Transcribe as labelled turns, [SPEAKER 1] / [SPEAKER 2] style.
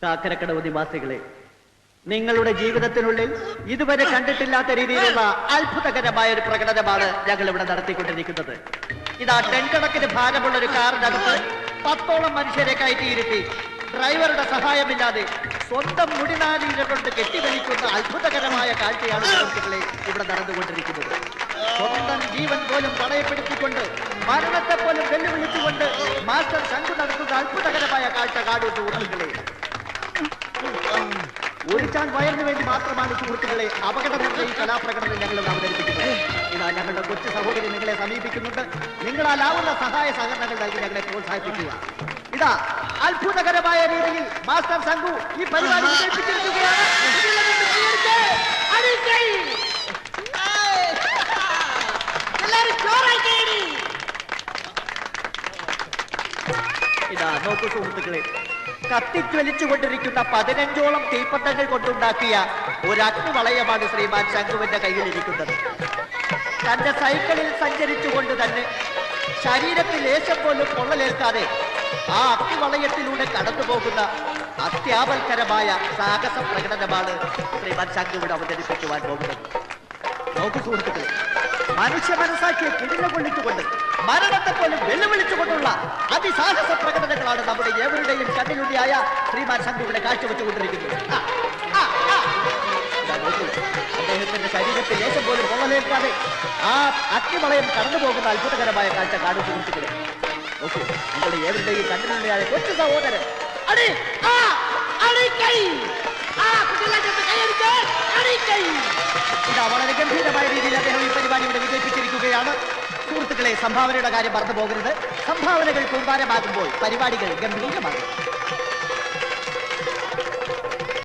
[SPEAKER 1] കാക്കരക്കടവ് നിവാസികളെ, നിങ്ങളുടെ ജീവിതത്തിനുള്ളിൽ ഇതുവരെ കണ്ടിട്ടില്ലാത്ത രീതിയിലുള്ള അത്ഭുതകരമായ ഒരു പ്രകടനമാണ് ഞങ്ങൾ ഇവിടെ നടത്തിക്കൊണ്ടിരിക്കുന്നത്. ഇതാ ടൺ കണക്കിന് ഭാരമുള്ള ഒരു കാറിനകത്ത് 10ഓളം മനുഷ്യരെ കയറ്റിയിരുത്തി ഡ്രൈവറുടെ സഹായമില്ലാതെ സ്വന്തം മുടിനാലിക കൊണ്ട് കെട്ടിവലിക്കുന്ന അത്ഭുതകരമായ കാഴ്ചയാണ് സുഹൃത്തുക്കളെ ഇവിടെ നടന്നുകൊണ്ടിരിക്കുന്നത്. സ്വന്തം ജീവൻ പോലും പണയപ്പെടുത്തിക്കൊണ്ട് മരണത്തെ പോലും വെല്ലുവിളിച്ചുകൊണ്ട് മാസ്റ്റർ ശംഖു നടത്തുന്ന അത്ഭുതകരമായ കാഴ്ച കാണും സുഹൃത്തുക്കളെ. ഒരു ചാൻ വയറിന് വേണ്ടി മാത്രമാണ് സുഹൃത്തുക്കളെ അപകടമുള്ള ഈ കലാപ്രകടനം ഞങ്ങൾ അവതരിപ്പിക്കുന്നത്. ഇതാ ഞങ്ങളുടെ കൊച്ചു സഹോദരി നിങ്ങളെ സമീപിക്കുന്നുണ്ട്. നിങ്ങളാലാവുന്ന സഹായ സഹകരണങ്ങൾ നൽകി ഞങ്ങളെ പ്രോത്സാഹിപ്പിക്കുക. ഇതാ അത്ഭുതകരമായ രീതിയിൽ മാസ്റ്റർ ശംഖു ഈ പരിപാടി വിജയിപ്പിച്ചിരിക്കുകയാണ്. ഇതാ നോക്കൂ സുഹൃത്തുക്കളെ, കത്തിജ്വലിച്ചുകൊണ്ടിരിക്കുന്ന 15ഓളം തീപ്പന്തങ്ങൾ കൊണ്ടുണ്ടാക്കിയ ഒരു അഗ്നിവളയമാണ് ശ്രീമാൻ ശംഖുവിന്റെ കയ്യിലിരിക്കുന്നത്. തന്റെ സൈക്കിളിൽ സഞ്ചരിച്ചുകൊണ്ട് തന്നെ ശരീരത്തിൽ ലേശം പോലും പൊള്ളലേൽക്കാതെ ആ അഗ്നിവളയത്തിലൂടെ കടന്നു പോകുന്ന അത്യാപൽക്കരമായ സാഹസ പ്രകടനമാണ് ശ്രീമാൻ ശംഖുവിനെ അവതരിപ്പിക്കുവാൻ പോകുന്നത്. നോക്കൂ സുഹൃത്തുക്കളെ, മനുഷ്യ മനസ്സാക്കിയെ കിടിലകൊള്ളിച്ചുകൊണ്ട് മരണത്തെ പോലും വെല്ലുവിളിച്ചുകൊണ്ടുള്ള അതിസാഹസ പ്രകടനങ്ങളാണ് നമ്മുടെ ഏവരുടെയും കണ്ണിലുണ്ടിയായ ശ്രീമാൻ ശംഖുവിനെ കാഴ്ചവെച്ചുകൊണ്ടിരിക്കുന്നത്. അദ്ദേഹത്തിന്റെ ശരീരത്തിൽ ലേശം പോലും പൊള്ളലേൽക്കാതെ ആ അഗ്നിവളയം കടന്നു പോകുന്ന അത്ഭുതകരമായ കാഴ്ച കാണും സുഹൃത്തുക്കളെ. നോക്കൂ, നിങ്ങളുടെ ഏവരുടെയും കണ്ണിലുണ്ടിയായ കൊച്ചു സഹോദരൻ ഇതാ വളരെ ഗംഭീരമായ രീതിയിൽ അദ്ദേഹം ഈ പരിപാടി ഇവിടെ വിജയിപ്പിച്ചിരിക്കുകയാണ്. സുഹൃത്തുക്കളെ, സംഭാവനയുടെ കാര്യം മറന്നു പോകരുത്. സംഭാവനകൾ കൂമ്പാരമാകുമ്പോൾ പരിപാടികൾ ഗംഭീരമാകും.